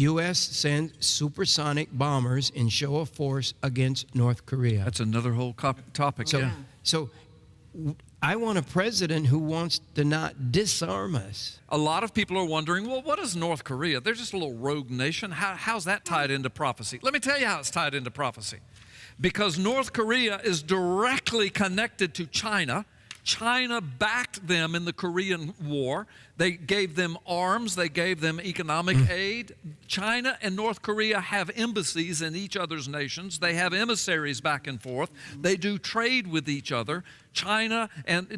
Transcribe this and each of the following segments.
U.S. sends supersonic bombers in show of force against North Korea. That's another whole topic. So I want a president who wants to not disarm us. A lot of people are wondering, well, what is North Korea? They're just a little rogue nation. How's that tied into prophecy? Let me tell you how it's tied into prophecy. Because North Korea is directly connected to China. China backed them in the Korean War. They gave them arms. They gave them economic aid. China and North Korea have embassies in each other's nations. They have emissaries back and forth. They do trade with each other. China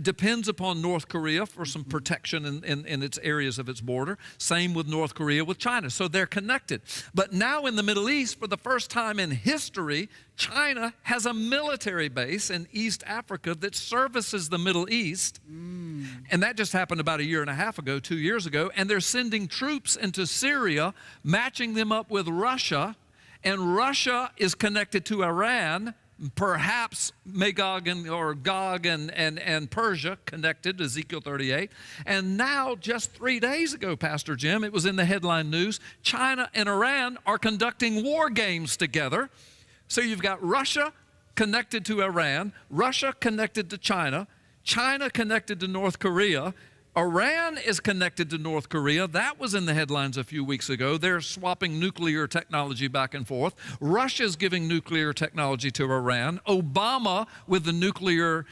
depends upon North Korea for some protection in its areas of its border. Same with North Korea with China. So they're connected. But now in the Middle East, for the first time in history, China has a military base in East Africa that services the Middle East. And that just happened about a year and a half ago, 2 years ago. And they're sending troops into Syria, matching them up with Russia. And Russia is connected to Iran. Perhaps Magog or Gog and Persia connected, Ezekiel 38. And now, just 3 days ago, Pastor Jim, it was in the headline news, China and Iran are conducting war games together. So you've got Russia connected to Iran, Russia connected to China, China connected to North Korea, Iran is connected to North Korea. That was in the headlines a few weeks ago. They're swapping nuclear technology back and forth. Russia's giving nuclear technology to Iran. Obama, with the nuclear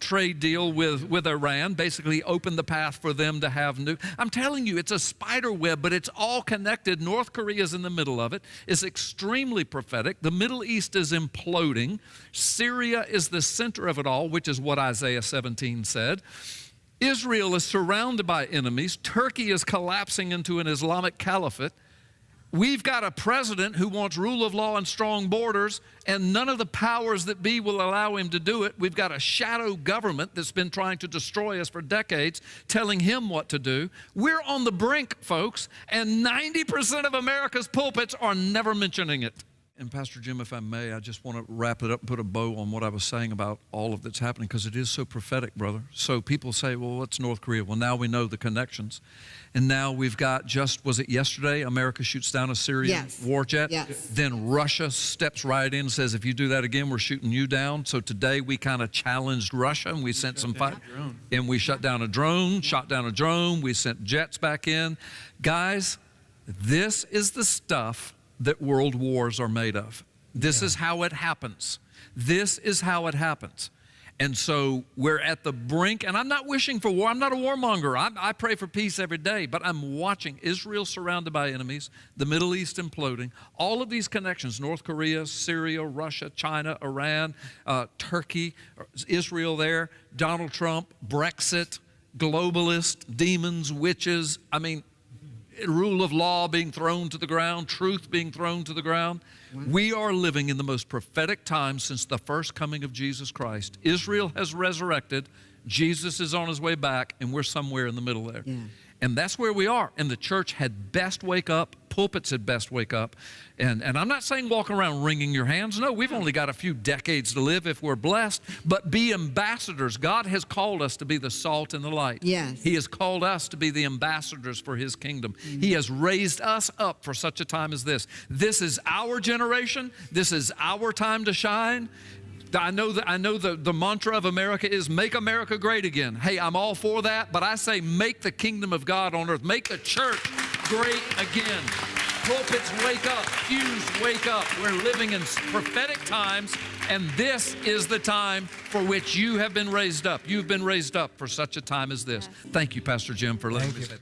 trade deal with Iran, basically opened the path for them to have I'm telling you, it's a spider web, but it's all connected. North Korea's in the middle of it. It's extremely prophetic. The Middle East is imploding. Syria is the center of it all, which is what Isaiah 17 said. Israel is surrounded by enemies. Turkey is collapsing into an Islamic caliphate. We've got a president who wants rule of law and strong borders, and none of the powers that be will allow him to do it. We've got a shadow government that's been trying to destroy us for decades, telling him what to do. We're on the brink, folks, and 90% of America's pulpits are never mentioning it. And Pastor Jim, if I may, I just want to wrap it up and put a bow on what I was saying about all of that's happening, because it is so prophetic, brother. So people say, well, what's North Korea? Well, now we know the connections. And now we've got was it yesterday, America shoots down a Syrian war jet? Yes. Then Russia steps right in and says, if you do that again, we're shooting you down. So today we kind of challenged Russia, and we sent some fire. And we shot down a drone. We sent jets back in. Guys, this is the stuff that world wars are made of. This is how it happens. This is how it happens. And so we're at the brink, and I'm not wishing for war. I'm not a warmonger. I pray for peace every day, but I'm watching Israel surrounded by enemies, the Middle East imploding, all of these connections, North Korea, Syria, Russia, China, Iran, Turkey, Israel there, Donald Trump, Brexit, globalists, demons, witches. I mean, rule of law being thrown to the ground, truth being thrown to the ground. We are living in the most prophetic time since the first coming of Jesus Christ. Israel has resurrected. Jesus is on his way back, and we're somewhere in the middle there. Yeah. And that's where we are. And the church had best wake up. Pulpits had best wake up. And I'm not saying walk around wringing your hands. No, we've only got a few decades to live if we're blessed. But be ambassadors. God has called us to be the salt and the light. Yes. He has called us to be the ambassadors for His kingdom. He has raised us up for such a time as this. This is our generation. This is our time to shine. I know the mantra of America is make America great again. Hey, I'm all for that, but I say make the kingdom of God on earth. Make the church great again. Pulpits wake up. Pews wake up. We're living in prophetic times, and this is the time for which you have been raised up. You've been raised up for such a time as this. Thank you, Pastor Jim, for letting me say that.